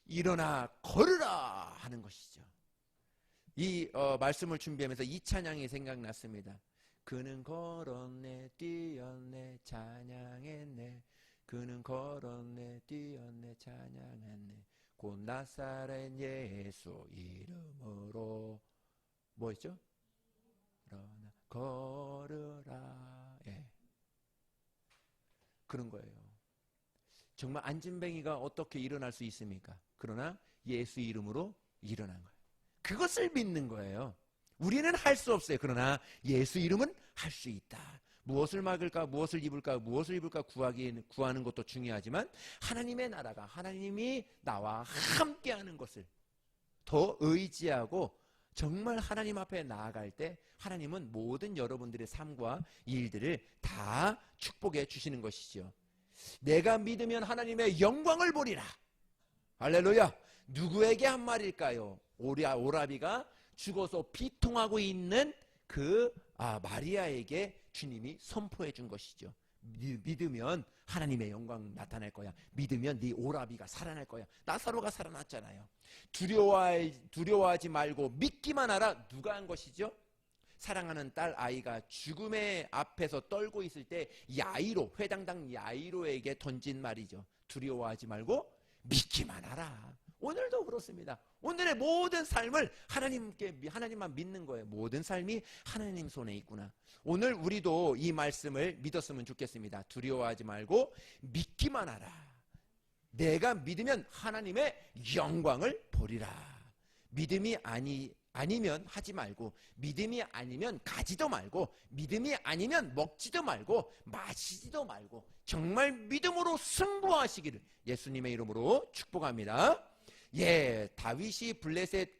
일어나 걸으라 하는 것이죠. 이 말씀을 준비하면서 이 찬양이 생각났습니다. 그는 걸었네 뛰었네 찬양했네 그는 걸었네 뛰었네 찬양했네 곧 나사렛 예수 이름으로 뭐였죠? 그러나 걸으라. 예. 그런 거예요. 정말 안진뱅이가 어떻게 일어날 수 있습니까? 그러나 예수 이름으로 일어난 거예요. 그것을 믿는 거예요. 우리는 할 수 없어요. 그러나 예수 이름은 할 수 있다. 무엇을 먹을까, 무엇을 입을까, 무엇을 입을까 구하는 것도 중요하지만 하나님의 나라가 하나님이 나와 함께하는 것을 더 의지하고 정말 하나님 앞에 나아갈 때 하나님은 모든 여러분들의 삶과 일들을 다 축복해 주시는 것이죠. 내가 믿으면 하나님의 영광을 보리라. 할렐루야. 누구에게 한 말일까요? 오라비가 죽어서 비통하고 있는 그 마리아에게 주님이 선포해 준 것이죠. 믿으면 하나님의 영광 나타날 거야. 믿으면 네 오라비가 살아날 거야. 나사로가 살아났잖아요. 두려워하지 말고 믿기만 하라. 누가 한 것이죠? 사랑하는 딸 아이가 죽음의 앞에서 떨고 있을 때 회당당 야이로에게 던진 말이죠. 두려워하지 말고 믿기만 하라. 오늘도 그렇습니다. 오늘의 모든 삶을 하나님만 믿는 거예요. 모든 삶이 하나님 손에 있구나. 오늘 우리도 이 말씀을 믿었으면 좋겠습니다. 두려워하지 말고 믿기만 하라. 내가 믿으면 하나님의 영광을 보리라. 믿음이 아니면 하지 말고, 믿음이 아니면 가지도 말고, 믿음이 아니면 먹지도 말고 마시지도 말고 정말 믿음으로 승부하시기를 예수님의 이름으로 축복합니다. 예, 다윗이 블레셋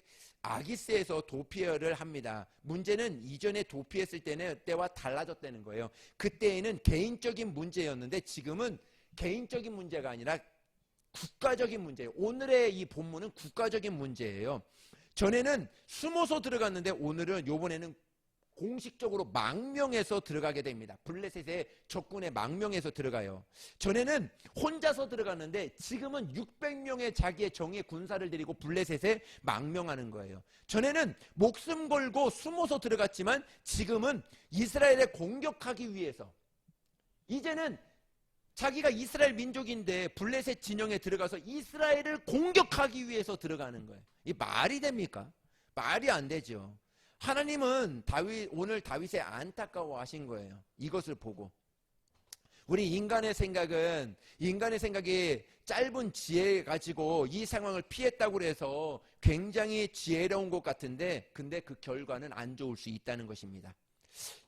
아기스에서 도피를 합니다. 문제는 이전에 도피했을 때와 달라졌다는 거예요. 그때에는 개인적인 문제였는데 지금은 개인적인 문제가 아니라 국가적인 문제예요. 오늘의 이 본문은 국가적인 문제예요. 전에는 숨어서 들어갔는데 요번에는 공식적으로 망명해서 들어가게 됩니다. 블레셋의 적군의 망명해서 들어가요. 전에는 혼자서 들어갔는데 지금은 600명의 자기의 정예 군사를 데리고 블레셋에 망명하는 거예요. 전에는 목숨 걸고 숨어서 들어갔지만 지금은 이스라엘에 공격하기 위해서, 이제는 자기가 이스라엘 민족인데 블레셋 진영에 들어가서 이스라엘을 공격하기 위해서 들어가는 거예요. 이 말이 됩니까? 말이 안 되죠. 하나님은 오늘 다윗의 안타까워하신 거예요. 이것을 보고 우리 인간의 생각이 짧은 지혜 가지고 이 상황을 피했다고 해서 굉장히 지혜로운 것 같은데 근데 그 결과는 안 좋을 수 있다는 것입니다.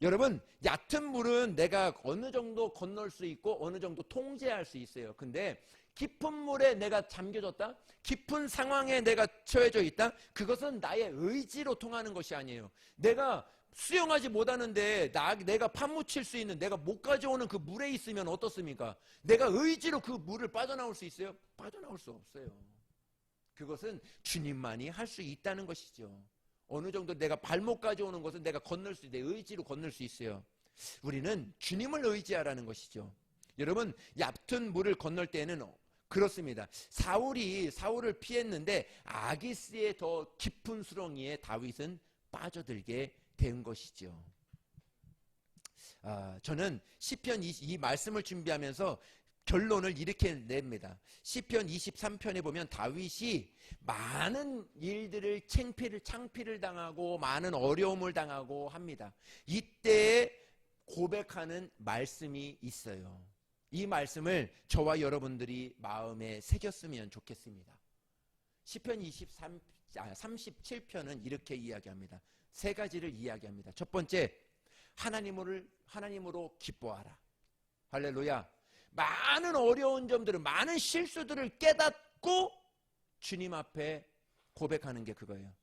여러분, 얕은 물은 내가 어느 정도 건널 수 있고 어느 정도 통제할 수 있어요. 근데 깊은 물에 내가 잠겨졌다? 깊은 상황에 내가 처해져 있다? 그것은 나의 의지로 통하는 것이 아니에요. 내가 수영하지 못하는데 내가 파묻힐 수 있는, 내가 못 가져오는 그 물에 있으면 어떻습니까? 내가 의지로 그 물을 빠져나올 수 있어요? 빠져나올 수 없어요. 그것은 주님만이 할 수 있다는 것이죠. 어느 정도 내가 발목 가져오는 것은 내가 내 의지로 건널 수 있어요. 우리는 주님을 의지하라는 것이죠. 여러분, 얕은 물을 건널 때는 그렇습니다. 사울을 피했는데 아기스의 더 깊은 수렁이에 다윗은 빠져들게 된 것이죠. 저는 시편 이 말씀을 준비하면서 결론을 이렇게 냅니다. 시편 23편에 보면 다윗이 많은 일들을 창피를 당하고 많은 어려움을 당하고 합니다. 이때에 고백하는 말씀이 있어요. 이 말씀을 저와 여러분들이 마음에 새겼으면 좋겠습니다. 시편 37편은 이렇게 이야기합니다. 세 가지를 이야기합니다. 첫 번째, 하나님으로 기뻐하라. 할렐루야. 많은 어려운 점들을, 많은 실수들을 깨닫고 주님 앞에 고백하는 게 그거예요.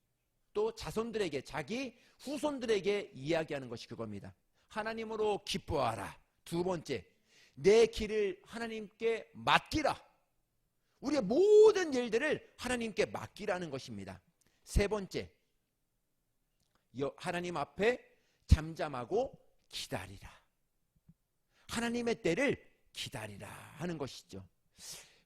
또 자손들에게, 자기 후손들에게 이야기하는 것이 그겁니다. 하나님으로 기뻐하라. 두 번째, 내 길을 하나님께 맡기라. 우리의 모든 일들을 하나님께 맡기라는 것입니다. 세 번째, 하나님 앞에 잠잠하고 기다리라. 하나님의 때를 기다리라 하는 것이죠.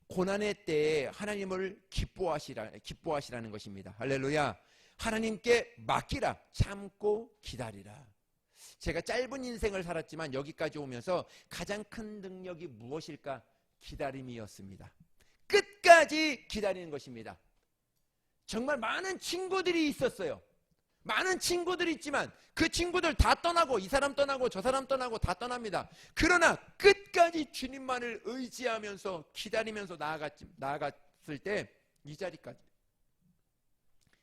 고난의 때에 하나님을 기뻐하시라는 것입니다. 할렐루야. 하나님께 맡기라. 참고 기다리라. 제가 짧은 인생을 살았지만 여기까지 오면서 가장 큰 능력이 무엇일까? 기다림이었습니다. 끝까지 기다리는 것입니다. 정말 많은 친구들이 있었어요. 많은 친구들이 있지만 그 친구들 다 떠나고, 이 사람 떠나고 저 사람 떠나고 다 떠납니다. 그러나 끝까지 주님만을 의지하면서 기다리면서 나아갔을 때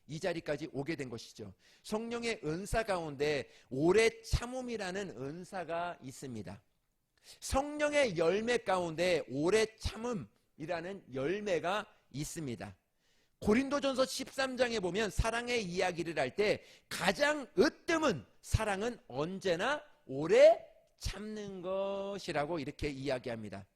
이 자리까지 오게 된 것이죠. 성령의 은사 가운데 오래 참음이라는 은사가 있습니다. 성령의 열매 가운데 오래 참음이라는 열매가 있습니다. 고린도전서 13장에 보면 사랑의 이야기를 할 때 가장 으뜸은 사랑은 언제나 오래 참는 것이라고 이렇게 이야기합니다.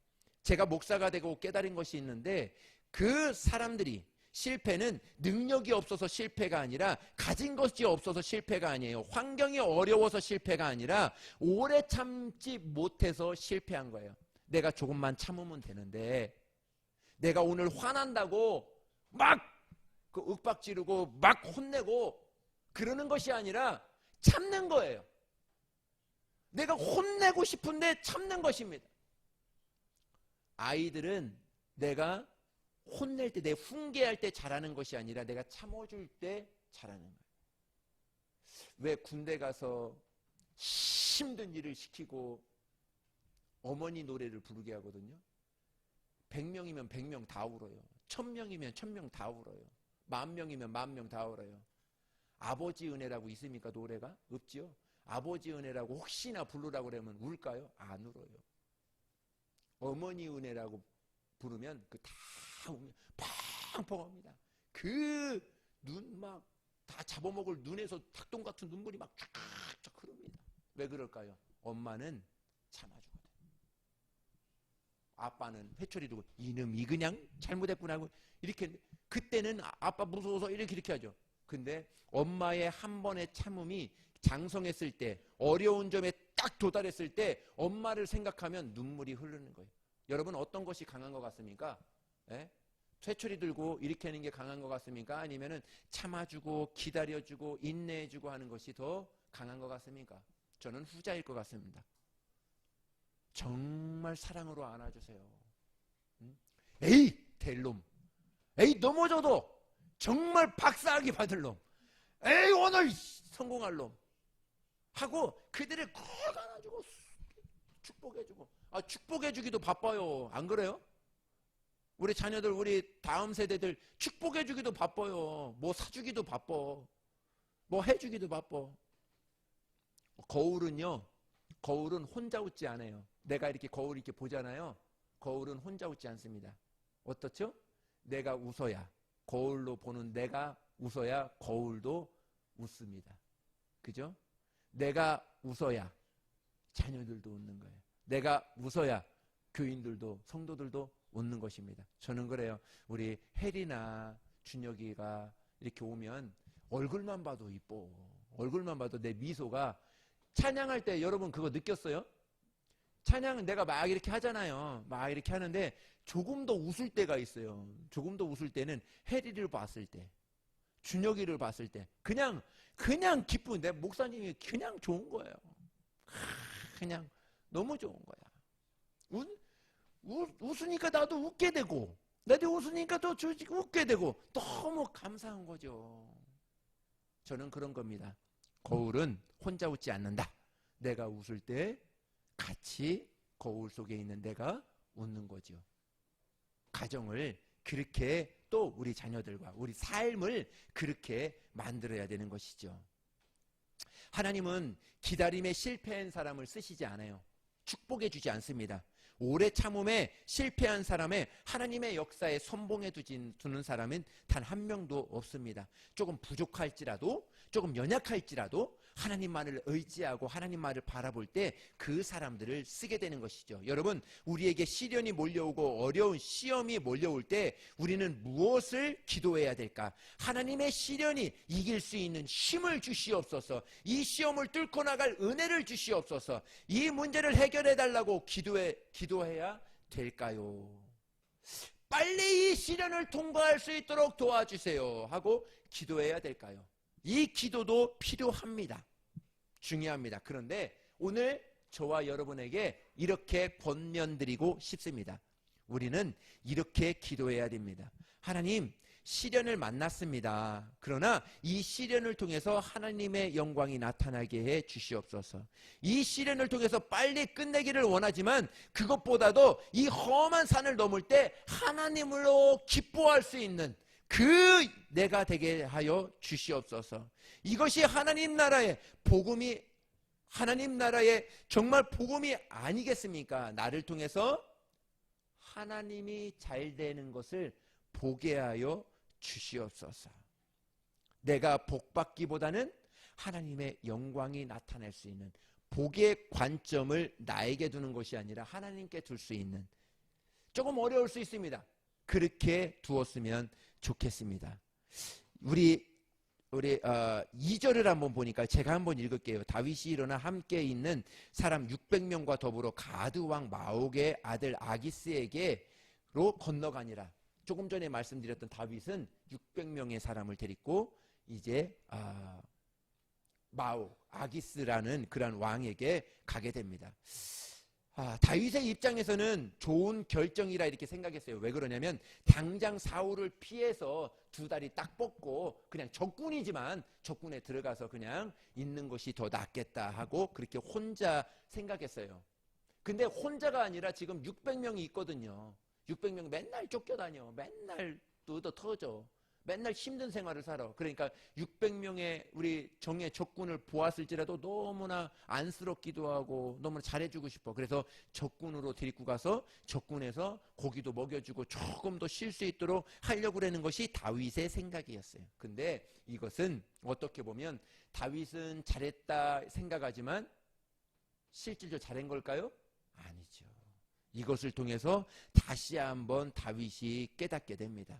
제가 목사가 되고 깨달은 것이 있는데, 그 사람들이 실패는 능력이 없어서 실패가 아니라, 가진 것이 없어서 실패가 아니에요. 환경이 어려워서 실패가 아니라 오래 참지 못해서 실패한 거예요. 내가 조금만 참으면 되는데, 내가 오늘 화난다고 막 그 윽박 지르고 막 혼내고 그러는 것이 아니라 참는 거예요. 내가 혼내고 싶은데 참는 것입니다. 아이들은 내가 혼낼 때, 내 훈계할 때 잘하는 것이 아니라 내가 참아줄 때 잘하는 거예요. 왜 군대 가서 힘든 일을 시키고 어머니 노래를 부르게 하거든요. 100명이면 100명 다 울어요. 1000명이면 1000명 다 울어요. 10,000명이면 10,000명 다 울어요. 아버지 은혜라고 있습니까? 노래가? 없지요. 아버지 은혜라고 혹시나 부르라고 그러면 울까요? 안 울어요. 어머니 은혜라고 부르면 그 다 울면 팡팡합니다. 그 눈 막 다 잡아먹을 눈에서 닭똥 같은 눈물이 막 쫙쫙 흐릅니다. 왜 그럴까요? 엄마는 참아주거든. 아빠는 회초리 두고 이놈이 그냥 잘못했구나 하고 이렇게, 그때는 아빠 무서워서 이렇게 하죠. 근데 엄마의 한 번의 참음이 장성했을 때, 어려운 점에 딱 도달했을 때 엄마를 생각하면 눈물이 흐르는 거예요. 여러분, 어떤 것이 강한 것 같습니까? 회초리 들고 이렇게 하는 게 강한 것 같습니까? 아니면은 참아주고 기다려주고 인내해주고 하는 것이 더 강한 것 같습니까? 저는 후자일 것 같습니다. 정말 사랑으로 안아주세요. 에이 될 놈, 에이 넘어져도 정말 박사학위 받을 놈, 에이 오늘 성공할 놈 하고 그들을 꼭 안아주고 축복해주고. 축복해주기도 바빠요. 안 그래요? 우리 자녀들, 우리 다음 세대들 축복해주기도 바빠요. 뭐 사주기도 바빠, 뭐 해주기도 바빠. 거울은 혼자 웃지 않아요. 내가 이렇게 거울 이렇게 보잖아요. 거울은 혼자 웃지 않습니다. 어떻죠? 내가 웃어야, 거울로 보는 내가 웃어야 거울도 웃습니다. 그죠? 내가 웃어야 자녀들도 웃는 거예요. 내가 웃어야 교인들도, 성도들도 웃는 것입니다. 저는 그래요. 우리 혜리나 준혁이가 이렇게 오면 얼굴만 봐도 이뻐. 얼굴만 봐도 내 미소가 찬양할 때 여러분 그거 느꼈어요? 찬양은 내가 막 이렇게 하잖아요. 막 이렇게 하는데 조금 더 웃을 때가 있어요. 조금 더 웃을 때는 혜리를 봤을 때, 준혁이를 봤을 때 그냥 기쁜, 내 목사님이 그냥 좋은 거예요. 그냥 너무 좋은 거야. 웃으니까 나도 웃게 되고, 나도 웃으니까 또 웃게 되고, 너무 감사한 거죠. 저는 그런 겁니다. 거울은 혼자 웃지 않는다. 내가 웃을 때 같이 거울 속에 있는 내가 웃는 거죠. 가정을 그렇게, 또 우리 자녀들과 우리 삶을 그렇게 만들어야 되는 것이죠. 하나님은 기다림에 실패한 사람을 쓰시지 않아요. 축복해 주지 않습니다. 오래 참음에 실패한 사람의 하나님의 역사에 선봉해 두는 사람은 단 한 명도 없습니다. 조금 부족할지라도, 조금 연약할지라도 하나님만을 의지하고 하나님만을 바라볼 때 그 사람들을 쓰게 되는 것이죠. 여러분, 우리에게 시련이 몰려오고 어려운 시험이 몰려올 때 우리는 무엇을 기도해야 될까? 하나님의 시련이 이길 수 있는 힘을 주시옵소서. 이 시험을 뚫고 나갈 은혜를 주시옵소서. 이 문제를 해결해 달라고 기도해야 될까요? 빨리 이 시련을 통과할 수 있도록 도와주세요 하고 기도해야 될까요? 이 기도도 필요합니다. 중요합니다. 그런데 오늘 저와 여러분에게 이렇게 권면드리고 싶습니다. 우리는 이렇게 기도해야 됩니다. 하나님, 시련을 만났습니다. 그러나 이 시련을 통해서 하나님의 영광이 나타나게 해 주시옵소서. 이 시련을 통해서 빨리 끝내기를 원하지만 그것보다도 이 험한 산을 넘을 때 하나님으로 기뻐할 수 있는 그 내가 되게 하여 주시옵소서. 이것이 하나님 나라의 복음이, 하나님 나라의 정말 복음이 아니겠습니까? 나를 통해서 하나님이 잘 되는 것을 보게 하여 주시옵소서. 내가 복받기보다는 하나님의 영광이 나타날 수 있는 복의 관점을 나에게 두는 것이 아니라 하나님께 둘 수 있는, 조금 어려울 수 있습니다. 그렇게 두었으면 좋겠습니다. 우리 2절을 한번 보니까 제가 한번 읽을게요. 다윗이 일어나 함께 있는 사람 600명과 더불어 가드 왕 마옥의 아들 아기스에게로 건너가니라. 조금 전에 말씀드렸던 다윗은 600명의 사람을 데리고 이제 마옥, 아기스라는 그런 왕에게 가게 됩니다. 다윗의 입장에서는 좋은 결정이라 이렇게 생각했어요. 왜 그러냐면 당장 사울을 피해서 두 다리 딱 뻗고 그냥 적군이지만 적군에 들어가서 그냥 있는 것이 더 낫겠다 하고 그렇게 혼자 생각했어요. 근데 혼자가 아니라 지금 600명이 있거든요. 600명 맨날 쫓겨다녀. 맨날 뜯어 터져. 맨날 힘든 생활을 살아. 그러니까 600명의 우리 정의 적군을 보았을지라도 너무나 안쓰럽기도 하고 너무나 잘해주고 싶어. 그래서 적군으로 데리고 가서 적군에서 고기도 먹여주고 조금 더 쉴 수 있도록 하려고 하는 것이 다윗의 생각이었어요. 근데 이것은 어떻게 보면 다윗은 잘했다 생각하지만 실질적으로 잘한 걸까요? 아니죠. 이것을 통해서 다시 한번 다윗이 깨닫게 됩니다.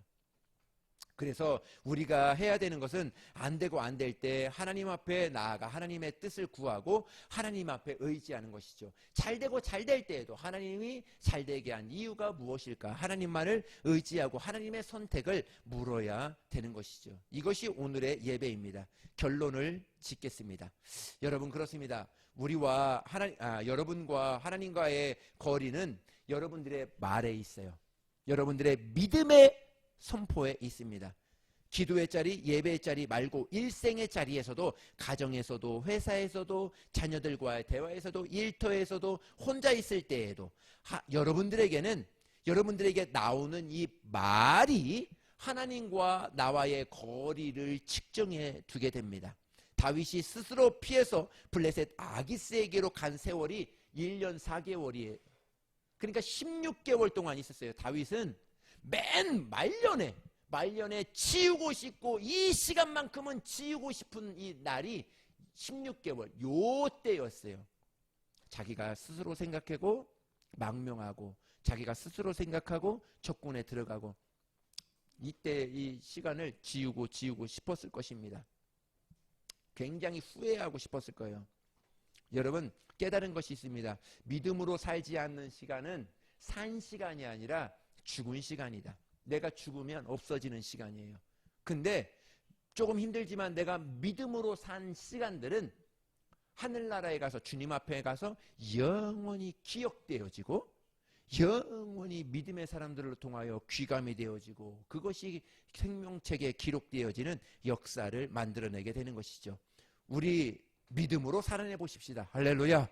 그래서 우리가 해야 되는 것은 안 되고 안 될 때 하나님 앞에 나아가 하나님의 뜻을 구하고 하나님 앞에 의지하는 것이죠. 잘 되고 잘 될 때에도 하나님이 잘 되게 한 이유가 무엇일까? 하나님만을 의지하고 하나님의 선택을 물어야 되는 것이죠. 이것이 오늘의 예배입니다. 결론을 짓겠습니다. 여러분, 그렇습니다. 우리와 여러분과 하나님과의 거리는 여러분들의 말에 있어요. 여러분들의 믿음의 선포에 있습니다. 기도의 자리, 예배의 자리 말고 일생의 자리에서도, 가정에서도, 회사에서도, 자녀들과의 대화에서도, 일터에서도, 혼자 있을 때에도 여러분들에게 나오는 이 말이 하나님과 나와의 거리를 측정해 두게 됩니다. 다윗이 스스로 피해서 블레셋 아기스에게로 간 세월이 1년 4개월이에요. 그러니까 16개월 동안 있었어요. 다윗은 맨 말년에 지우고 싶고 이 시간만큼은 지우고 싶은 이 날이 16개월 요 때였어요. 자기가 스스로 생각하고 망명하고 자기가 스스로 생각하고 적군에 들어가고 이때 이 시간을 지우고 싶었을 것입니다. 굉장히 후회하고 싶었을 거예요. 여러분 깨달은 것이 있습니다. 믿음으로 살지 않는 시간은 산 시간이 아니라 죽은 시간이다. 내가 죽으면 없어지는 시간이에요. 근데 조금 힘들지만 내가 믿음으로 산 시간들은 하늘나라에 가서 주님 앞에 가서 영원히 기억되어지고 영원히 믿음의 사람들을 통하여 귀감이 되어지고 그것이 생명책에 기록되어지는 역사를 만들어내게 되는 것이죠. 우리 믿음으로 살아내 보십시다. 할렐루야.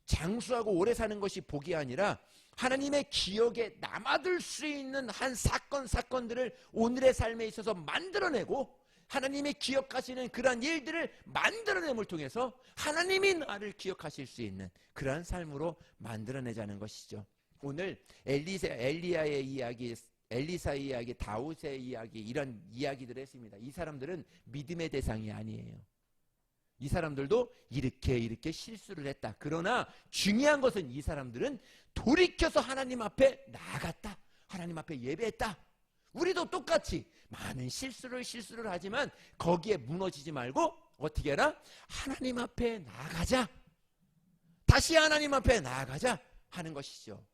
장수하고 오래 사는 것이 복이 아니라 하나님의 기억에 남아들 수 있는 한 사건들을 오늘의 삶에 있어서 만들어내고 하나님이 기억하시는 그러한 일들을 만들어냄을 통해서 하나님이 나를 기억하실 수 있는 그러한 삶으로 만들어내자는 것이죠. 오늘 엘리야의 이야기, 엘리사의 이야기, 다윗의 이야기 이런 이야기들을 했습니다. 이 사람들은 믿음의 대상이 아니에요. 이 사람들도 이렇게 실수를 했다. 그러나 중요한 것은 이 사람들은 돌이켜서 하나님 앞에 나아갔다. 하나님 앞에 예배했다. 우리도 똑같이 많은 실수를 하지만 거기에 무너지지 말고 어떻게 해라? 하나님 앞에 나아가자. 다시 하나님 앞에 나아가자 하는 것이죠.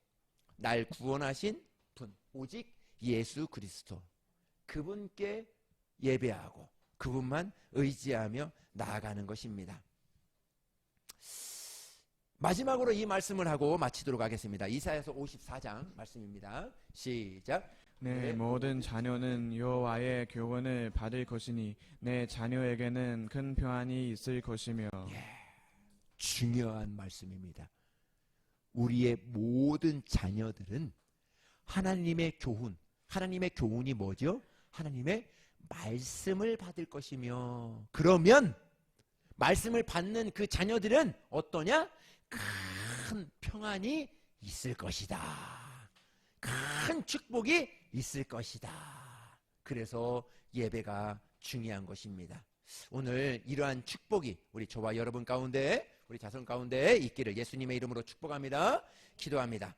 날 구원하신 분 오직 예수 그리스도 그분께 예배하고 그분만 의지하며 나아가는 것입니다. 마지막으로 이 말씀을 하고 마치도록 하겠습니다. 이사야서 54장 말씀입니다. 시작. 내 모든 자녀는 여호와의 교훈을 받을 것이니 내 자녀에게는 큰 평안이 있을 것이며. 중요한 말씀입니다. 우리의 모든 자녀들은 하나님의 교훈, 하나님의 교훈이 뭐죠? 하나님의 말씀을 받을 것이며 그러면 말씀을 받는 그 자녀들은 어떠냐? 큰 평안이 있을 것이다. 큰 축복이 있을 것이다. 그래서 예배가 중요한 것입니다. 오늘 이러한 축복이 우리 저와 여러분 가운데 우리 자손 가운데 있기를 예수님의 이름으로 축복합니다. 기도합니다.